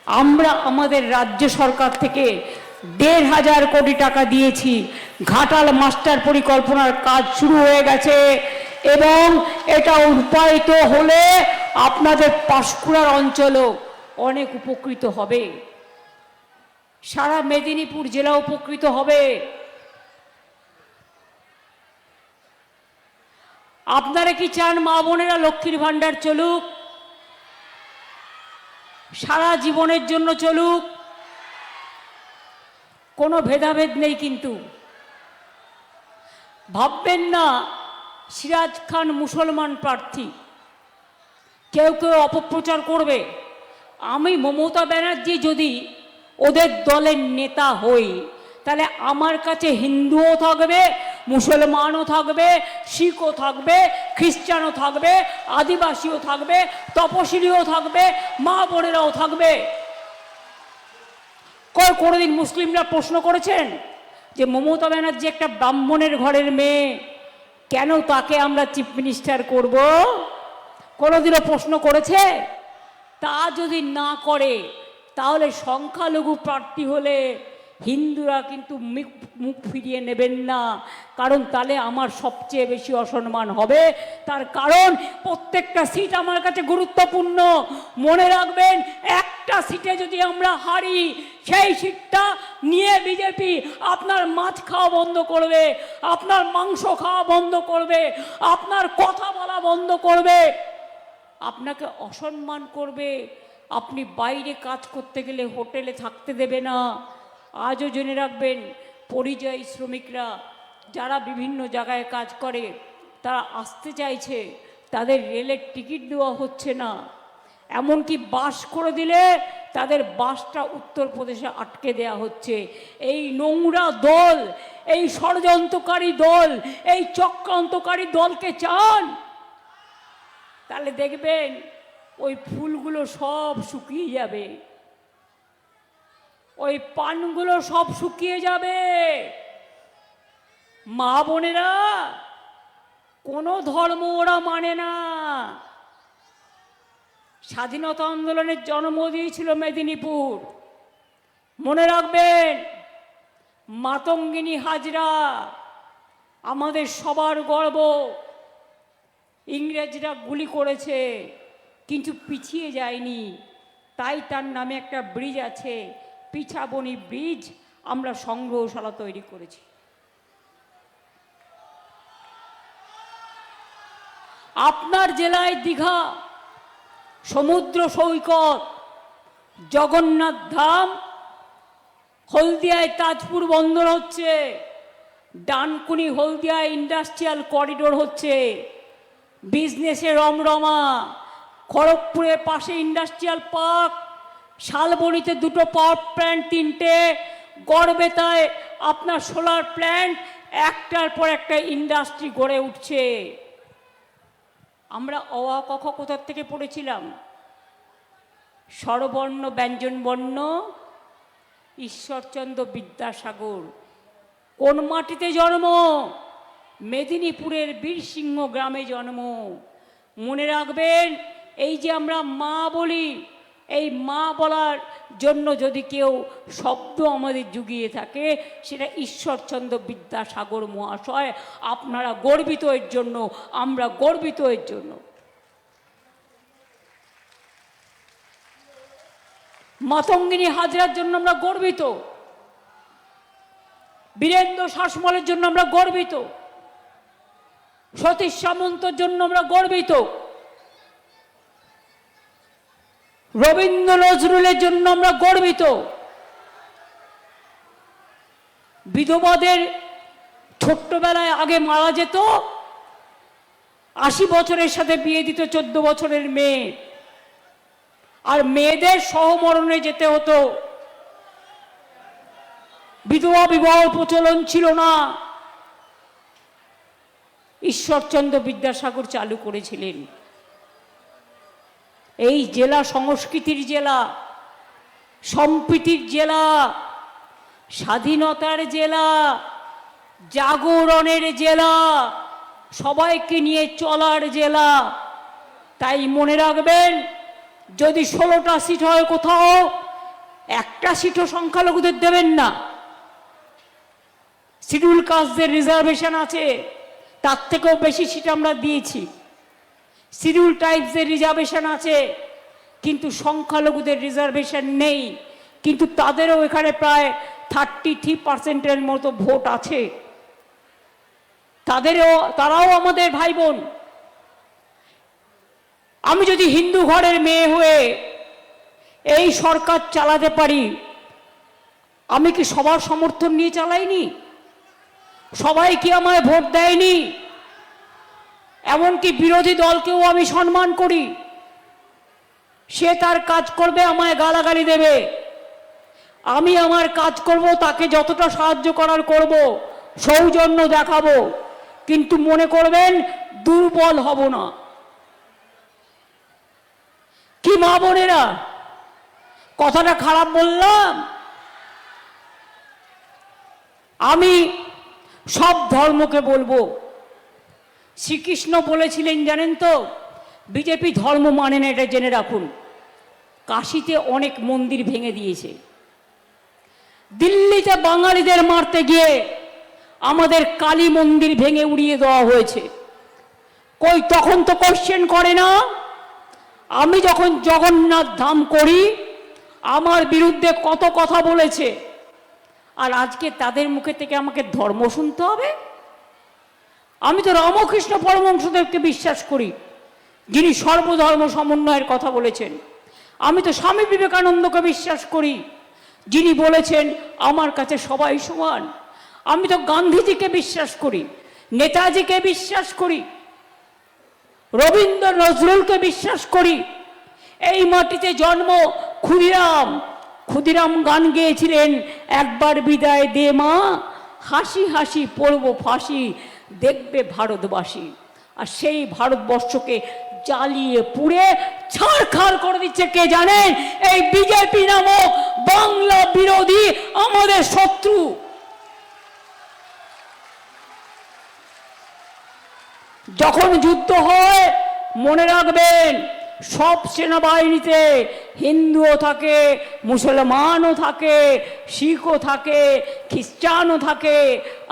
আমরা আমাদের রাজ্য সরকার থেকে ১,৫০০ কোটি টাকা দিয়েছি। ঘাটাল মাস্টার পরিকল্পনার কাজ শুরু হয়ে গেছে এবং এটা রূপায়িত হলে আপনাদের পাঁশকুড়ার অঞ্চলও অনেক উপকৃত হবে, সারা মেদিনীপুর জেলা উপকৃত হবে। আপনারা কি চান মা বোনেরা লক্ষ্মীর ভাণ্ডার চলুক, সারা জীবনের জন্য চলুক? কোনো ভেদাভেদ নেই, কিন্তু ভাববেন না সিরাজ খান মুসলমান প্রার্থী, কেউ কেউ অপপ্রচার করবে। আমি মমতা ব্যানার্জি যদি ওদের দলের নেতা হই, তাহলে আমার কাছে হিন্দুও থাকবে, মুসলমানও থাকবে, শিখও থাকবে, খ্রিস্টানও থাকবে, আদিবাসীও থাকবে, তপশিলিও থাকবে, মা বোনেরাও থাকবে। কোনোদিন মুসলিমরা প্রশ্ন করেছেন যে মমতা ব্যানার্জি একটা ব্রাহ্মণের ঘরের মেয়ে, কেন তাকে আমরা চিফ মিনিস্টার করব? কোনোদিনও প্রশ্ন করেছে? তা যদি না করে, তাহলে সংখ্যালঘু প্রার্থী হলে হিন্দুরা কিন্তু মুখ ফিরিয়ে নেবেন না, কারণ তাহলে আমার সবচেয়ে বেশি অসম্মান হবে। তার কারণ প্রত্যেকটা সিট আমার কাছে গুরুত্বপূর্ণ। মনে রাখবেন, একটা সিটে যদি আমরা হারি, সেই সিটটা নিয়ে বিজেপি আপনার মাছ খাওয়া বন্ধ করবে, আপনার মাংস খাওয়া বন্ধ করবে, আপনার কথা বলা বন্ধ করবে, আপনাকে অসম্মান করবে। আপনি বাইরে কাজ করতে গেলে হোটেলে থাকতে দেবে না। আজও জেনে রাখবেন, পরিযায়ী শ্রমিকরা যারা বিভিন্ন জায়গায় কাজ করে, তারা আসতে চাইছে, তাদের রেলের টিকিট দেওয়া হচ্ছে না। এমনকি বাস করে দিলে তাদের বাসটা উত্তরপ্রদেশে আটকে দেওয়া হচ্ছে। এই নোংরা দল, এই ষড়যন্ত্রকারী দল, এই চক্রান্তকারী দলকে চান, তাহলে দেখবেন ওই ফুলগুলো সব শুকিয়ে যাবে, ওই পানগুলো সব শুকিয়ে যাবে। মা বোনেরা, কোনো ধর্ম ওরা মানে না। স্বাধীনতা আন্দোলনের জন্ম দিয়েছিল মেদিনীপুর। মনে রাখবেন, মাতঙ্গিনী হাজরা আমাদের সবার গর্ব। ইংরেজরা গুলি করেছে কিন্তু পিছিয়ে যায়নি, তাই তার নামে একটা ব্রিজ আছে, পিছাবনি ব্রিজ। আমরা সংগ্রহশালা তৈরি করেছি। আপনার জেলায় দীঘা, সমুদ্র সৈকত, জগন্নাথ ধাম, হলদিয়ায় তাজপুর বন্দর হচ্ছে, ডানকুনি হলদিয়ায় ইন্ডাস্ট্রিয়াল করিডোর হচ্ছে, বিজনেসে রমরমা। খড়গপুরের পাশে ইন্ডাস্ট্রিয়াল পার্ক, শালবনিতে 2টো পাওয়ার প্ল্যান্ট, 3টে, গড়বেতায় আপনার সোলার প্ল্যান্ট, একটার পর একটা ইন্ডাস্ট্রি গড়ে উঠছে। আমরা অ আ ক খ কোথার থেকে পড়েছিলাম? স্বরবর্ণ ব্যঞ্জন বর্ণ, ঈশ্বরচন্দ্র বিদ্যাসাগর। কোন মাটিতে জন্ম? মেদিনীপুরের বীরসিংহ গ্রামে জন্ম। মনে রাখবেন, এই যে আমরা মা বলি, এই মা বলার জন্য যদি কেউ শব্দ আমাদের জুগিয়ে থাকে, সেটা ঈশ্বরচন্দ্র বিদ্যাসাগর মহাশয়। আপনারা গর্বিত এর জন্য, আমরা গর্বিত এর জন্য। মাতঙ্গিনী হাজরার জন্য আমরা গর্বিত, বীরেন্দ্র শাসমলের জন্য আমরা গর্বিত, সতীশ সামন্তর জন্য আমরা গর্বিত, রবীন্দ্র নজরুলের জন্য আমরা গর্বিত। বিধবাদের ছোট্টবেলায় আগে মারা যেত, 80 বছরের সাথে বিয়ে দিত 14 বছরের মেয়ে, আর মেয়েদের সহমরণে যেতে হতো। বিধবা বিবাহ প্রচলন ছিল না, ঈশ্বরচন্দ্র বিদ্যাসাগর চালু করেছিলেন। এই জেলা সংস্কৃতির জেলা, সম্প্রীতির জেলা, স্বাধীনতার জেলা, জাগরণের জেলা, সবাইকে নিয়ে চলার জেলা। তাই মনে রাখবেন, যদি 16টা সিট হয় কোথাও, একটা সিটও সংখ্যালঘুদের দেবেন না। শিডিউল কাস্টদের রিজার্ভেশন আছে, তার থেকেও বেশি সিট আমরা দিয়েছি। শিডিউল ট্রাইবসদের রিজার্ভেশন আছে, কিন্তু সংখ্যালঘুদের রিজার্ভেশন নেই। কিন্তু তাদেরও এখানে প্রায় 33% মতো ভোট আছে। তারাও আমাদের ভাই বোন। আমি যদি হিন্দু ঘরের মেয়ে হয়ে এই সরকার চালাতে পারি, আমি কি সবার সমর্থন নিয়ে চালাইনি? সবাই কি আমায় ভোট দেয়নি? এমনকি বিরোধী দলকেও আমি সম্মান করি। সে তার কাজ করবে, আমায় গালাগালি দেবে, আমি আমার কাজ করব, তাকে যতটা সাহায্য করার করব, সৌজন্য দেখাবো, কিন্তু মনে করবেন দুর্বল হব না। কি মা বোনেরা, কথাটা খারাপ বললাম? আমি সব ধর্মকে বলবো। শ্রীকৃষ্ণ বলেছিলেন জানেন তো, বিজেপি ধর্ম মানে না, এটা জেনে রাখুন। কাশীতে অনেক মন্দির ভেঙে দিয়েছে। দিল্লিতে বাঙালিদের মারতে গিয়ে আমাদের কালী মন্দির ভেঙে উড়িয়ে দেওয়া হয়েছে। কই তখন তো কোশ্চেন করে না? আমি যখন জগন্নাথ ধাম করি, আমার বিরুদ্ধে কত কথা বলেছে, আর আজকে তাদের মুখে থেকে আমাকে ধর্ম শুনতে হবে? আমি তো রামকৃষ্ণ পরমহংসদেবকে বিশ্বাস করি, যিনি সর্বধর্ম সমন্বয়ের কথা বলেছেন। আমি তো স্বামী বিবেকানন্দকে বিশ্বাস করি, যিনি বলেছেন আমার কাছে সবাই সমান। আমি তো গান্ধীজিকে বিশ্বাস করি, নেতাজিকে বিশ্বাস করি, রবীন্দ্র নজরুলকে বিশ্বাস করি। এই মাটিতে জন্ম ক্ষুদিরাম। ক্ষুদিরাম গান গেয়েছিলেন, একবার বিদায় দে মা, হাসি হাসি পড়ব ফাঁসি, দেখবে ভারতবাসী। আর সেই ভারতবর্ষকে জ্বালিয়ে পুড়ে ছাড়খাড় করে দিচ্ছে কে জানেন? এই বিজেপি নামক বাংলা বিরোধী আমাদের শত্রু। যখন যুদ্ধ হয় মনে রাখবেন, সব সেনাবাহিনীতে হিন্দুও থাকে, মুসলমানও থাকে, শিখও থাকে, খ্রিস্টানও থাকে,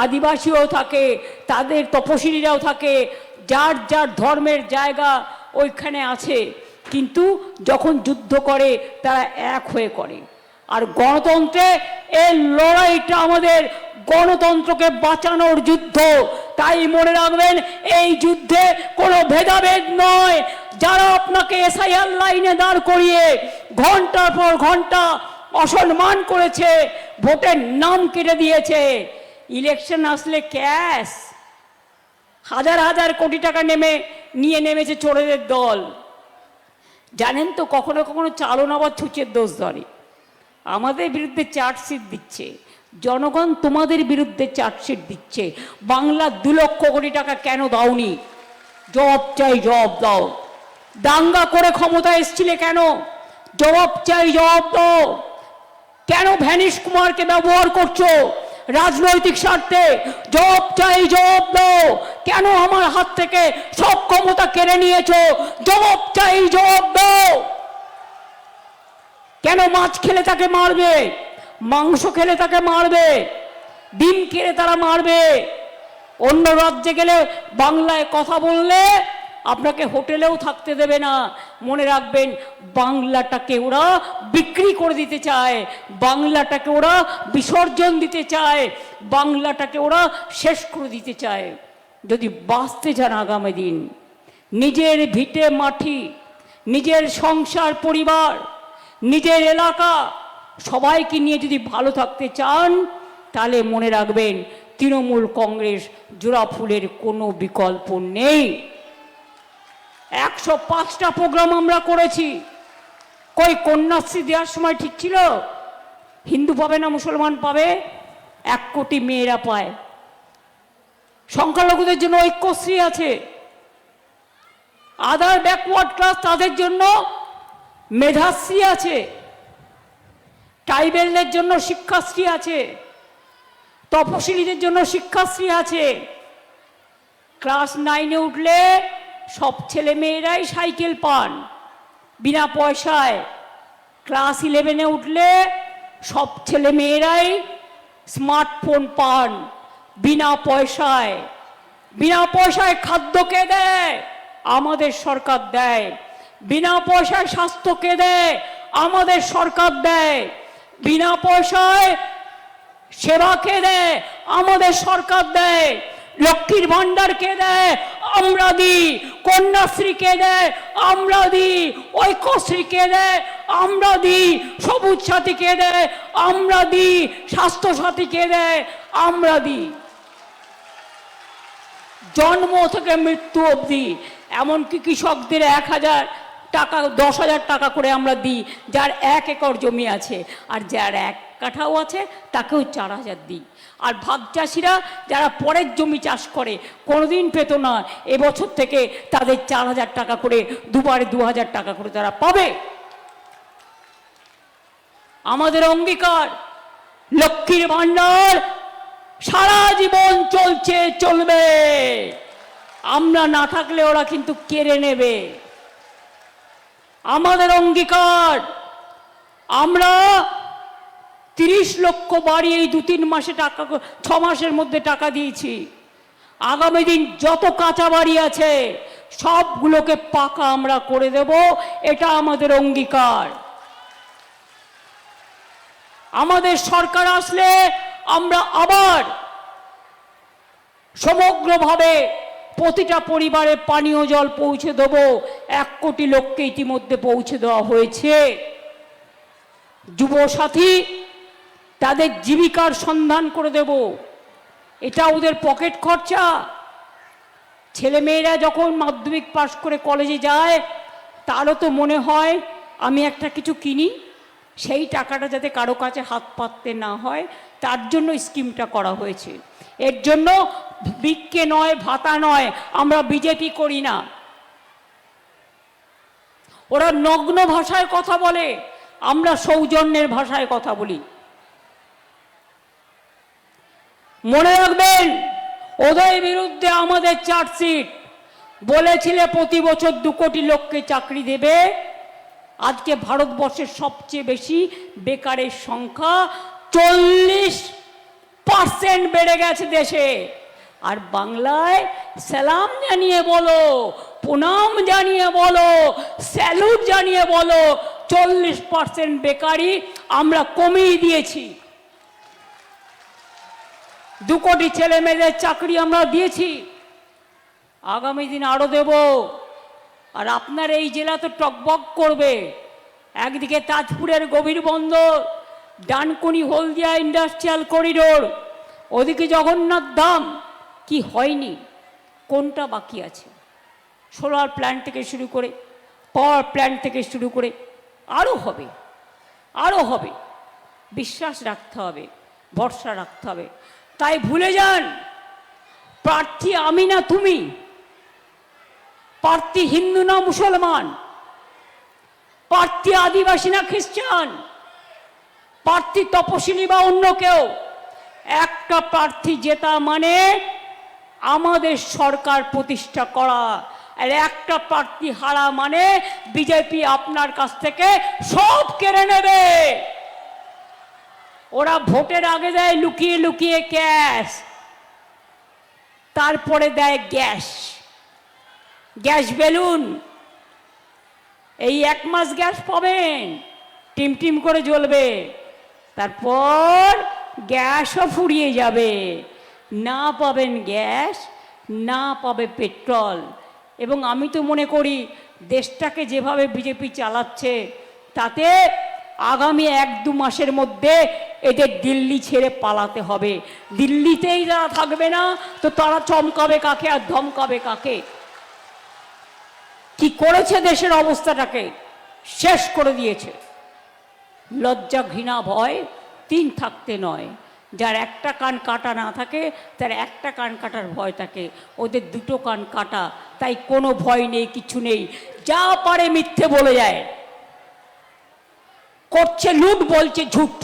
আদিবাসীও থাকে, তাদের তপশিলীরাও থাকে, যার যার ধর্মের জায়গা ওইখানে আছে। কিন্তু যখন যুদ্ধ করে তারা এক হয়ে করে। আর গণতন্ত্রে এই লড়াইটা আমাদের গণতন্ত্রকে বাঁচানোর যুদ্ধ। তাই মনে রাখবেন, এই যুদ্ধে কোনো ভেদাভেদ নয়। যারা আপনাকে এসআইআর লাইনে দাঁড় করিয়ে ঘন্টার পর ঘন্টা অসম্মান করেছে, ভোটের নাম কেটে দিয়েছে, ইলেকশন আসলে ক্যাশ হাজার হাজার কোটি টাকা নিয়ে নেমেছে চোরেদের দল। জানেন তো, কখনো কখনো চালন আবার ছুঁচের দোষ ধরে। আমাদের বিরুদ্ধে চার্জশিট দিচ্ছে, জনগণ তোমাদের বিরুদ্ধে চার্জশিট দিচ্ছে। বাংলা 2 লক্ষ কোটি টাকা কেন দাওনি? জবাব চাই, জবাব দাও। দাঙ্গা করে ক্ষমতা এসছিলে কেন? জবাব চাই, জবাব দাও। কেন ভ্যানিশ কুমারকে ব্যবহার করছো রাজনৈতিক স্বার্থে? জবাব চাই, জবাব দাও। কেন আমার হাত থেকে সব ক্ষমতা কেড়ে নিয়েছো? জবাব চাই, জবাব দাও। কেন মাছ খেলে তাকে মারবে, মাংস খেলে তাকে মারবে, ডিম খেলে তারা মারবে? অন্য রাজ্যে গেলে বাংলায় কথা বললে আপনাকে হোটেলেও থাকতে দেবে না। মনে রাখবেন, বাংলাটাকে ওরা বিক্রি করে দিতে চায়, বাংলাটাকে ওরা বিসর্জন দিতে চায়, বাংলাটাকে ওরা শেষ করে দিতে চায়। যদি বাঁচতে চান আগামী দিন, নিজের ভিটে মাটি, নিজের সংসার পরিবার, নিজের এলাকা সবাইকে নিয়ে যদি ভালো থাকতে চান, তাহলে মনে রাখবেন, তৃণমূল কংগ্রেস জোড়া ফুলের কোনো বিকল্প নেই। 105টা প্রোগ্রাম আমরা করেছি। কই কন্যাশ্রী দেওয়ার সময় ঠিক ছিল হিন্দু পাবে না মুসলমান পাবে? 1 কোটি মেয়েরা পায়। সংখ্যালঘুদের জন্য ঐক্যশ্রী আছে, আদার ব্যাকওয়ার্ড ক্লাস তাদের জন্য মেধাশ্রী আছে, ট্রাইবেলদের জন্য শিক্ষাশ্রী আছে, তপশিলীদের জন্য শিক্ষাশ্রী আছে। ক্লাস 9-এ উঠলে সব ছেলে মেয়েরাই সাইকেল পান বিনা পয়সায়। ক্লাস 11-এ উঠলে সব ছেলে মেয়েরাই স্মার্টফোন পান বিনা পয়সায়। বিনা পয়সায় খাদ্য কে দেয়? আমাদের সরকার দেয়। বিনা পয়সায় স্বাস্থ্য কে দেয়? আমাদের সরকার দেয়। বিনা পয়সায় সেবা কে দেয়? আমাদের সরকার দেয়। লক্ষ্মীর ভান্ডার কে দেয়? আমরা দিই। কন্যাশ্রী কে দেয়? আমরা দিই। ঐক্যশ্রী কে দেয়? আমরা দিই। সবুজ সাথী কে দেয়? আমরা দিই। স্বাস্থ্য সাথী কে দেয়? আমরা দিই। জন্ম থেকে মৃত্যু অবধি, এমনকি কৃষকদের 1,000 টাকা 10,000 টাকা করে আমরা দিই, যার 1 একর জমি আছে, আর যার 1 কাঠাও আছে তাকেও 4,000 দিই। আর ভাগ চাষিরা যারা পরের জমি চাষ করে কোনোদিন পেত না, এবছর থেকে তাদের 4,000 টাকা করে, দুবারে 2,000 টাকা করে তারা পাবে। আমাদের অঙ্গীকার, লক্ষ্মীর ভান্ডার সারা জীবন চলছে, চলবে। আমরা না থাকলে ওরা কিন্তু কেড়ে নেবে। আমাদের অঙ্গীকার, আমরা 30 লক্ষ বাড়ি এই 2-3 মাসে টাকা, 6 মাসের মধ্যে টাকা দিয়েছি। আগামী দিন যত কাঁচা বাড়ি আছে সবগুলোকে পাকা আমরা করে দেব, এটা আমাদের অঙ্গীকার। আমাদের সরকার আসলে আমরা আবার সমগ্রভাবে প্রতিটা পরিবারে পানীয় জল পৌঁছে দেব। 1 কোটি লোককে ইতিমধ্যে পৌঁছে দেওয়া হয়েছে। যুবসাথী, তাদের জীবিকার সন্ধান করে দেব। এটা ওদের পকেট খরচা। ছেলেমেয়েরা যখন মাধ্যমিক পাশ করে কলেজে যায়, তারও তো মনে হয় আমি একটা কিছু কিনি, সেই টাকাটা যাতে কারো কাছে হাত পাততে না হয়, তার জন্য স্কিমটা করা হয়েছে। এর জন্য ভিক্ষে নয়, ভাতা নয়, আমরা বিজেপি করি না। ওরা নগ্ন ভাষায় কথা বলে, আমরা সৌজন্যের ভাষায় কথা বলি। মনে রাখবেন, ওদের বিরুদ্ধে আমাদের চার্জশিট। বলেছিলে প্রতি বছর 2 কোটি লোককে চাকরি দেবে। আজকে ভারতবর্ষের সবচেয়ে বেশি বেকারের সংখ্যা 40% বেড়ে গেছে দেশে। আর বাংলায় সালাম জানিয়ে বলো, প্রণাম জানিয়ে বলো, স্যালুট জানিয়ে বলো, 40% বেকারি আমরা কমিয়ে দিয়েছি। 2 কোটি ছেলে মেয়েদের চাকরি আমরা দিয়েছি, আগামী দিন আরো দেব। আর আপনার এই জেলা তো টকবক করবে। একদিকে তাজপুরের গভীর বন্দর, ডানকুনি হলদিয়া ইন্ডাস্ট্রিয়াল করিডোর, ওদিকে জগন্নাথ ধাম। কি হয়নি? কোনটা বাকি আছে? সোলার প্ল্যান্ট থেকে শুরু করে, পাওয়ার প্ল্যান্ট থেকে শুরু করে আরও হবে, আরও হবে। বিশ্বাস রাখতে হবে, ভরসা রাখতে হবে। তাই ভুলে যান, প্রার্থী আমি না তুমি, প্রার্থী হিন্দু না মুসলমান, প্রার্থী আদিবাসী না খ্রিস্টান, প্রার্থী তপশিলি বা অন্য কেউ। একটা প্রার্থী জেতা মানে আমাদের সরকার প্রতিষ্ঠা করা। আর একটা প্রার্থী হারা মানে বিজেপি আপনার কাছ থেকে সব কেড়ে নেবে। ওরা ভোটের আগে দেয় লুকিয়ে লুকিয়ে ক্যাশ, তারপরে দেয় গ্যাস, গ্যাস বেলুন। এই 1 মাস গ্যাস পাবেন, টিম টিম করে জ্বলবে, তারপর গ্যাসও ফুরিয়ে যাবে। না পাবেন গ্যাস, না পাবে পেট্রোল। এবং আমি তো মনে করি দেশটাকে যেভাবে বিজেপি চালাচ্ছে, তাতে আগামী 1-2 মাসের মধ্যে এদের দিল্লি ছেড়ে পালাতে হবে। দিল্লিতেই যারা থাকবে না, তো তারা চমকাবে কাকে আর ধমকাবে কাকে? কি করেছে দেশের অবস্থাটাকে শেষ করে দিয়েছে। লজ্জা, ঘৃণা, ভয় 3 থাকতে নয়। যার একটা কান কাটা না থাকে, তার একটা কান কাটার ভয় থাকে। ওদের 2টো কান কাটা, তাই কোনো ভয় নেই, কিছু নেই। যা পারে মিথ্যে বলে যায়, করছে লুট, বলছে ঝুট।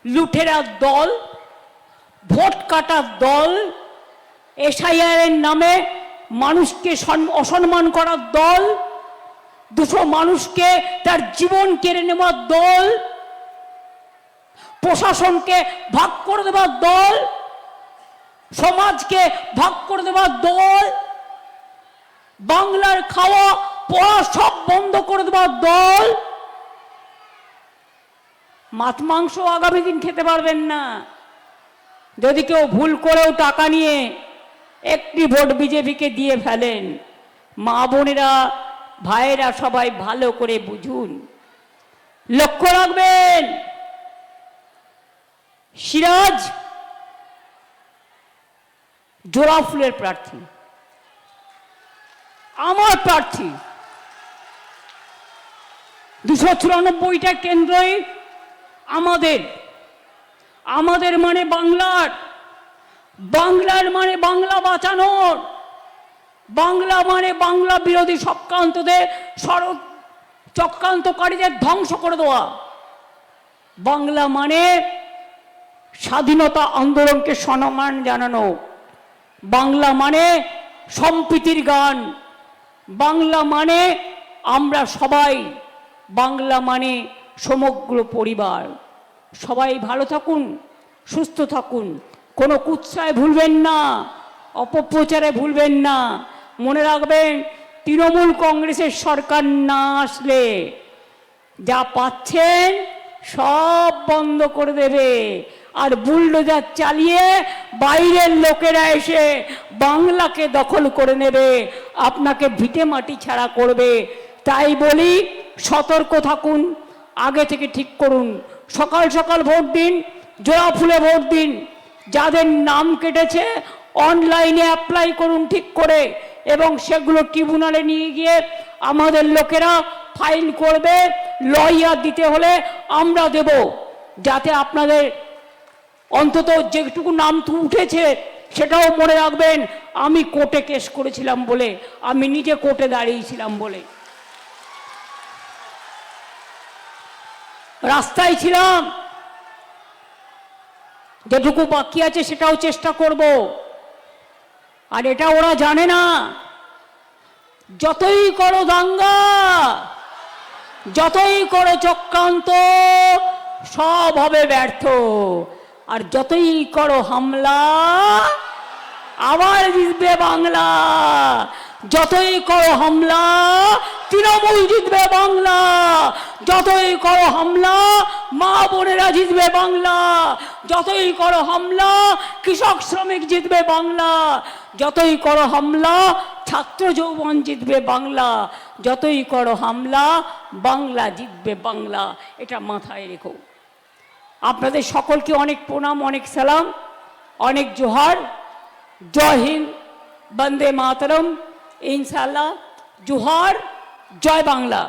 লুঠেরা দল, ভোট কাটার দল, এসআইআরের নামে মানুষকে অসম্মান করার দল, 200 মানুষকে তার জীবন কেড়ে নেওয়ার দল। প্রশাসনকে ভাগ করে দেওয়ার দল, সমাজকে ভাগ করে দেওয়ার দল, বাংলার খাওয়া পড়া সব বন্ধ করে দেওয়ার দল। মাছ মাংস আগামী দিন খেতে পারবেন না যদি কেউ ভুল করেও টাকা নিয়ে একটি ভোট বিজেপিকে দিয়ে ফেলেন। মা বোনেরা, ভাইয়েরা সবাই ভালো করে বুঝুন, লক্ষ্য রাখবেন। সিরাজ জোড়াফুলের প্রার্থী, আমার প্রার্থী। 294টা কেন্দ্রই আমাদের। আমাদের মানে বাংলার, বাংলার মানে বাংলা বাঁচানোর, বাংলা মানে বাংলা বিরোধী চক্রান্তদের চক্রান্তকারীদের ধ্বংস করে দেওয়া। বাংলা মানে স্বাধীনতা আন্দোলনকে সম্মান জানানো, বাংলা মানে সম্প্রীতির গান, বাংলা মানে আমরা সবাই, বাংলা মানে সমগ্র পরিবার। সবাই ভালো থাকুন, সুস্থ থাকুন, কোনো কুৎসায় ভুলবেন না, অপপ্রচারে ভুলবেন না। মনে রাখবেন, তৃণমূল কংগ্রেসের সরকার না আসলে যা পাচ্ছেন সব বন্ধ করে দেবে, আর বুলডোজার চালিয়ে বাইরের লোকেরা এসে বাংলাকে দখল করে নেবে, আপনাকে ভিটে মাটি ছাড়া করবে। তাই বলি, সতর্ক থাকুন, আগে থেকে ঠিক করুন। সকাল সকাল ভোট দিন, জোড়া ফুলে ভোট দিন। যাদের নাম কেটেছে অনলাইনে অ্যাপ্লাই করুন ঠিক করে, এবং সেগুলো ট্রিব্যুনালে নিয়ে গিয়ে আমাদের লোকেরা ফাইল করবে। লয়ার দিতে হলে আমরা দেব, যাতে আপনাদের অন্তত যেটুকু নাম উঠেছে সেটাও মনে রাখবেন। আমি কোর্টে কেস করেছিলাম বলে, আমি নিজে কোর্টে দাঁড়িয়েছিলাম বলে, রাস্তায় ছিলাম। যেটুকু বাকি আছে সেটাও চেষ্টা করব। আর এটা ওরা জানে না, যতই করো দাঙ্গা, যতই করো চক্রান্ত, সব হবে ব্যর্থ। আর যতই করো হামলা, আবার জিতবে বাংলা। যতই করো হামলা, তৃণমূল জিতবে বাংলা। যতই করো হামলা, মা বোনেরা জিতবে বাংলা। যতই করো হামলা, কৃষক শ্রমিক জিতবে বাংলা। যতই করো হামলা, ছাত্র যৌবন জিতবে বাংলা। যতই করো হামলা, বাংলা জিতবে বাংলা। এটা মাথায় রেখো। আপনাদের সকলকে অনেক প্রণাম, অনেক সালাম, অনেক জোহার। জয় হিন্দ, বন্দে মাতরম। ইনশাআল্লাহ, জোহার, জয় বাংলা।